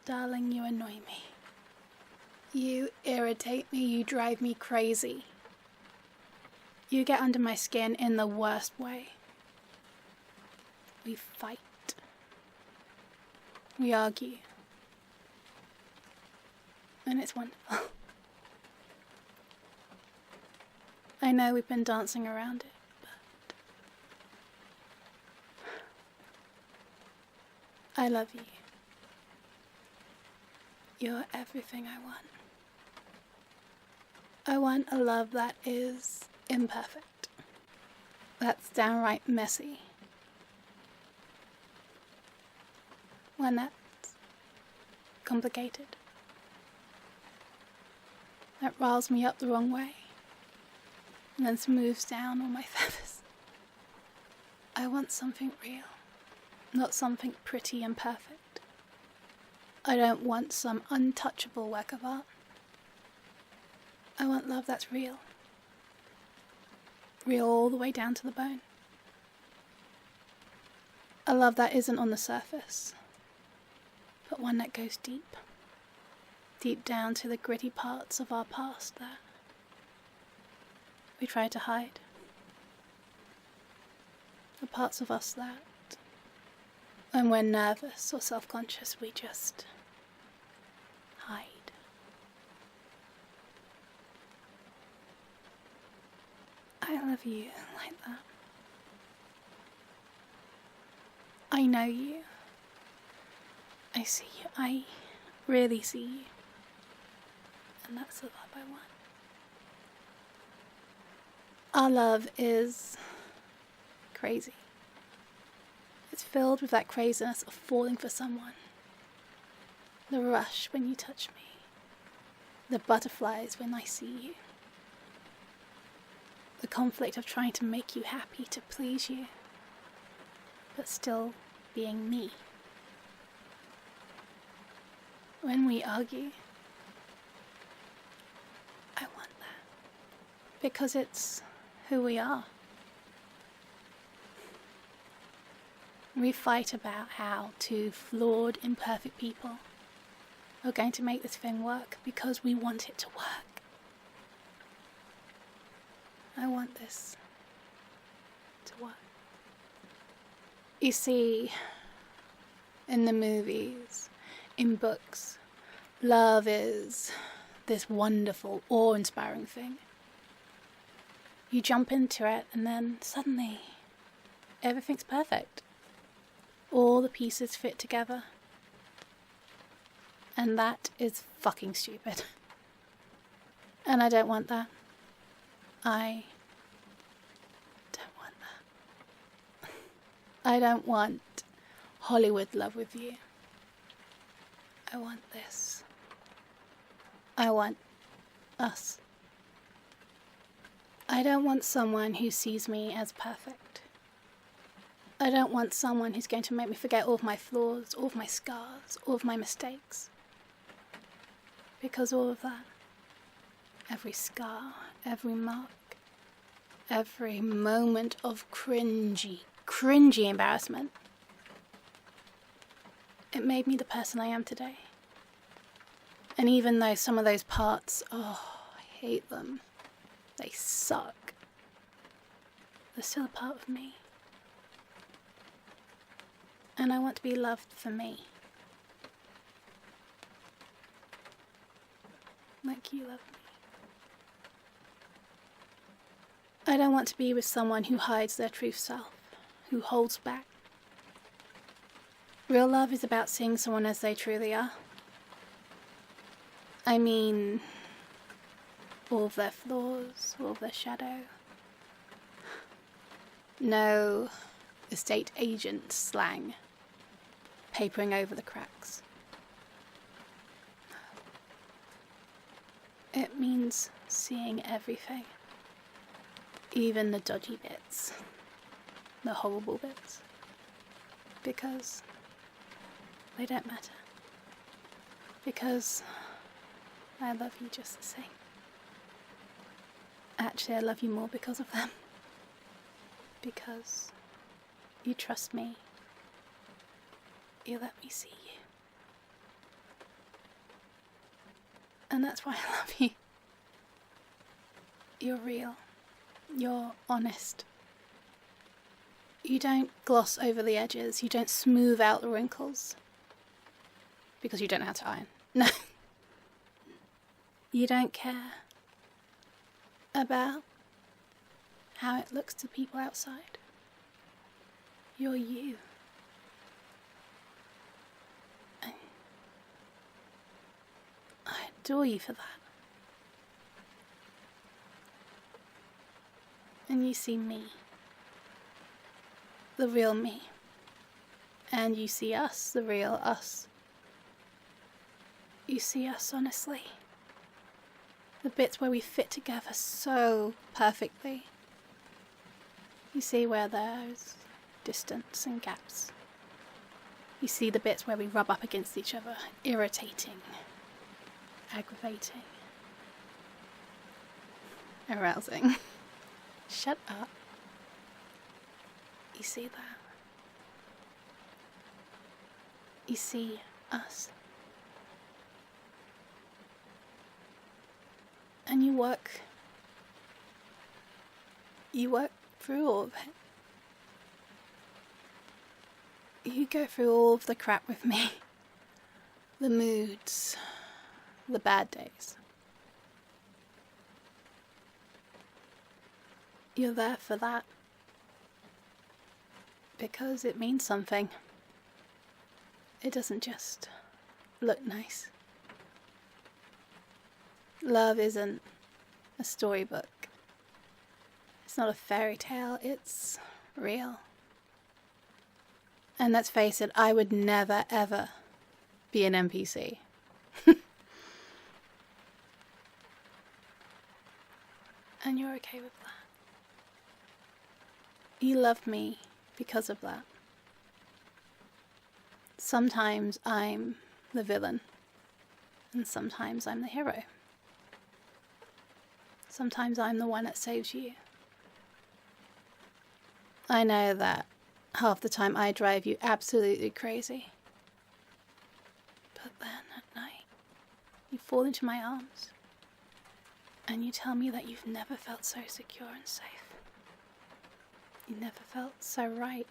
Darling, you annoy me. You irritate me, you drive me crazy. You get under my skin in the worst way. We fight. We argue. And it's wonderful. I know we've been dancing around it, but I love you. You're everything I want. I want a love that is imperfect. That's downright messy. One that's complicated. That riles me up the wrong way and then smooths down all my feathers. I want something real, not something pretty and perfect. I don't want some untouchable work of art. I want love that's real. Real all the way down to the bone. A love that isn't on the surface, but one that goes deep. Deep down to the gritty parts of our past that we try to hide. The parts of us that, when we're nervous or self-conscious, we just hide. I love you like that. I know you. I see you. I really see you. And that's the love I want. Our love is crazy. It's filled with that craziness of falling for someone. The rush when you touch me. The butterflies when I see you. The conflict of trying to make you happy, to please you, but still being me. When we argue, I want that, because it's who we are. We fight about how two flawed, imperfect people are going to make this thing work because we want it to work. I want this to work. You see, in the movies, in books, love is this wonderful, awe-inspiring thing. You jump into it and then suddenly everything's perfect. All the pieces fit together. And that is fucking stupid. And I don't want that. I don't want that. I don't want Hollywood love with you. I want this. I want us. I don't want someone who sees me as perfect. I don't want someone who's going to make me forget all of my flaws, all of my scars, all of my mistakes. Because all of that, every scar, every mark, every moment of cringy embarrassment, it made me the person I am today. And even though some of those parts, I hate them, they suck, they're still a part of me. And I want to be loved for me. Like you love me. I don't want to be with someone who hides their true self, who holds back. Real love is about seeing someone as they truly are. I mean, all of their flaws, all of their shadow. No estate agent slang, papering over the cracks. It means seeing everything. Even the dodgy bits, the horrible bits, because they don't matter, because I love you just the same. Actually, I love you more because of them, because you trust me, you let me see you. And that's why I love you. You're real. You're honest. You don't gloss over the edges. You don't smooth out the wrinkles. Because you don't know how to iron. No. You don't care about how it looks to people outside. You're you. And I adore you for that. And you see me. The real me. And you see us, the real us. You see us honestly. The bits where we fit together so perfectly. You see where there's distance and gaps. You see the bits where we rub up against each other, irritating, aggravating, arousing. Shut up. You see that? You see us. And you work through all of it. You go through all of the crap with me. The moods, the bad days. You're there for that. Because it means something. It doesn't just look nice. Love isn't a storybook. It's not a fairy tale, it's real. And let's face it, I would never ever be an NPC. And you're okay with that. You love me because of that. Sometimes I'm the villain, and sometimes I'm the hero. Sometimes I'm the one that saves you. I know that half the time I drive you absolutely crazy. But then at night, you fall into my arms, and you tell me that you've never felt so secure and safe. You never felt so right.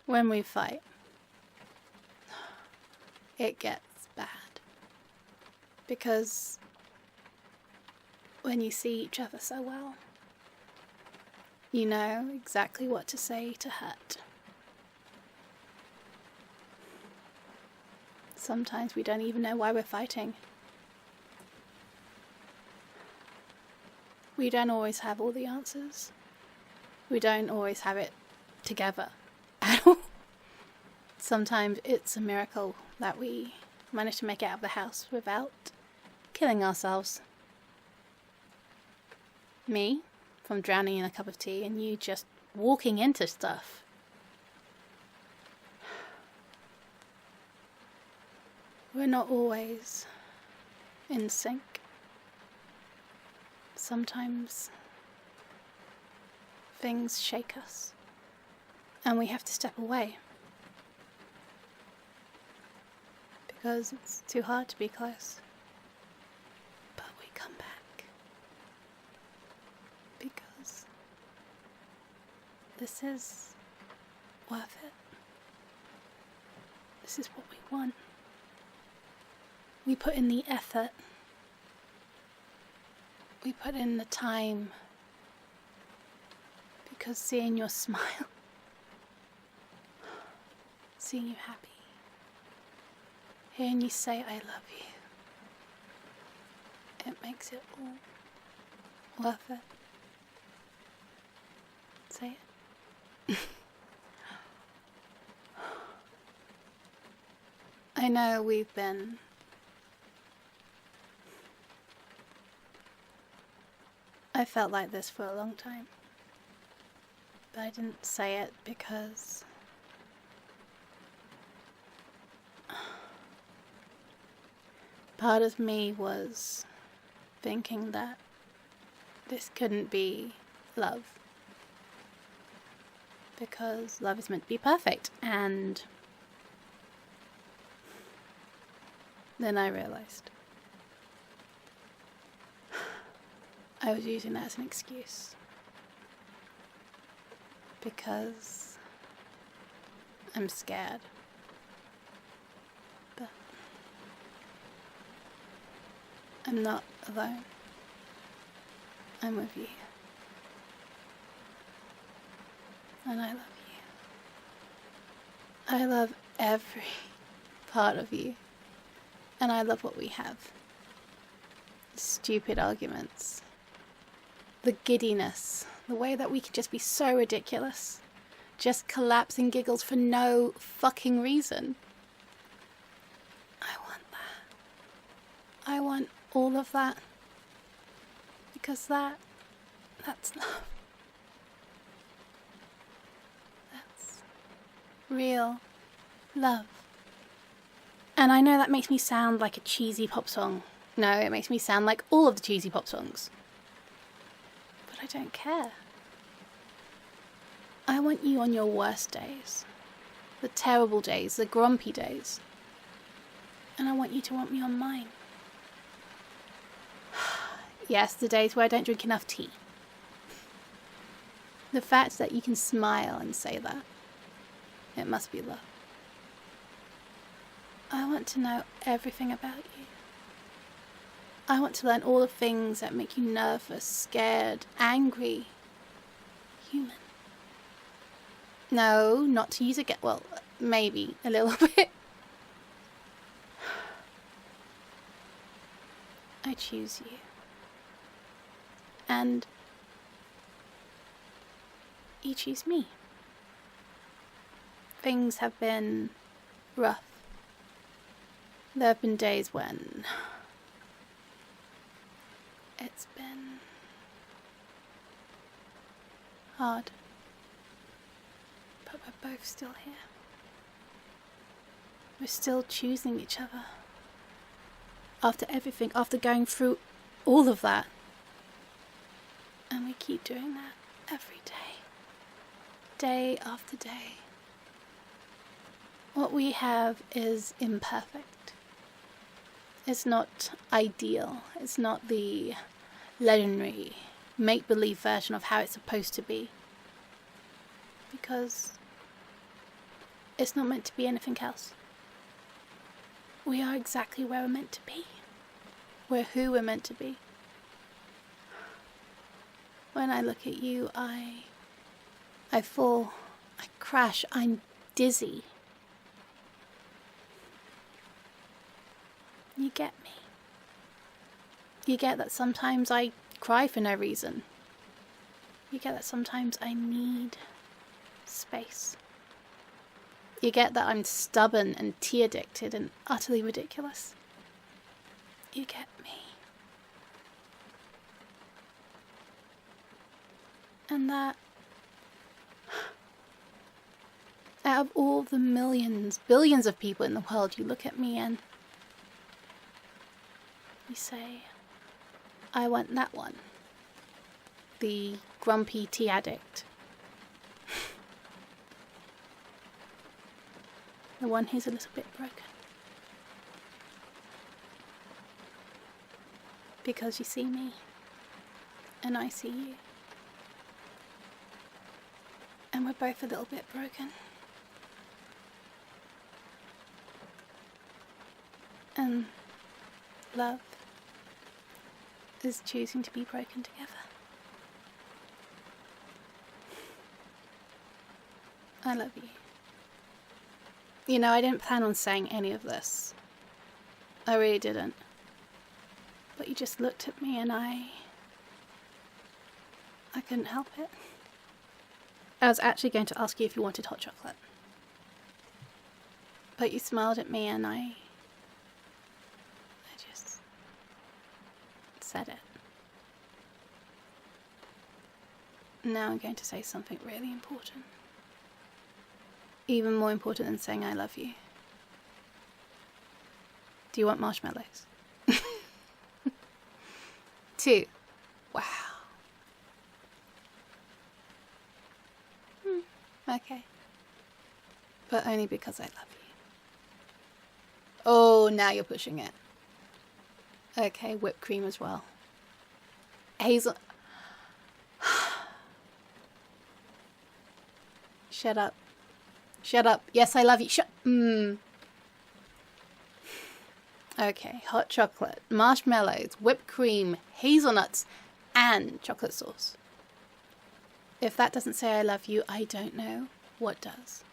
When we fight, it gets bad. Because when you see each other so well, you know exactly what to say to hurt. Sometimes we don't even know why we're fighting. We don't always have all the answers. We don't always have it together at all. Sometimes it's a miracle that we manage to make it out of the house without killing ourselves. Me, from drowning in a cup of tea, and you just walking into stuff. We're not always in sync. Sometimes things shake us, and we have to step away. Because it's too hard to be close. But we come back. Because this is worth it. This is what we want. We put in the effort. We put in the time. Because seeing your smile, seeing you happy, hearing you say I love you, it makes it all worth it. Say it. I know we've been I felt like this for a long time, but I didn't say it because part of me was thinking that this couldn't be love. Because love is meant to be perfect. And then I realised I was using that as an excuse. Because I'm scared. But I'm not alone. I'm with you. And I love you. I love every part of you. And I love what we have. Stupid arguments. The giddiness. The way that we can just be so ridiculous. Just collapse in giggles for no fucking reason. I want that. I want all of that. Because that's love. That's real love. And I know that makes me sound like a cheesy pop song. No, it makes me sound like all of the cheesy pop songs. But I don't care. I want you on your worst days. The terrible days, the grumpy days. And I want you to want me on mine. Yes, the days where I don't drink enough tea. The fact that you can smile and say that. It must be love. I want to know everything about you. I want to learn all the things that make you nervous, scared, angry, human. No, not to use again. Well, maybe a little bit. I choose you. And you choose me. Things have been rough. There have been days when it's been hard. But we're both still here. We're still choosing each other. After everything, after going through all of that. And we keep doing that every day. Day after day. What we have is imperfect. It's not ideal. It's not the legendary, make-believe version of how it's supposed to be. Because it's not meant to be anything else. We are exactly where we're meant to be. We're who we're meant to be. When I look at you, I fall, I crash, I'm dizzy. You get me. You get that sometimes I cry for no reason. You get that sometimes I need space. You get that I'm stubborn and tea-addicted and utterly ridiculous. You get me. And that out of all the millions, billions of people in the world, you look at me and you say, I want that one. The grumpy tea addict. The one who's a little bit broken. Because you see me, and I see you. And we're both a little bit broken. And love is choosing to be broken together. I love you. You know, I didn't plan on saying any of this. I really didn't. But you just looked at me and I couldn't help it. I was actually going to ask you if you wanted hot chocolate. But you smiled at me and I just said it. Now I'm going to say something really important. Even more important than saying I love you. Do you want marshmallows? 2. Wow. Okay. But only because I love you. Oh, now you're pushing it. Okay, whipped cream as well. Hazel... Shut up. Shut up. Yes, I love you. Shut... Okay, hot chocolate, marshmallows, whipped cream, hazelnuts, and chocolate sauce. If that doesn't say I love you, I don't know what does.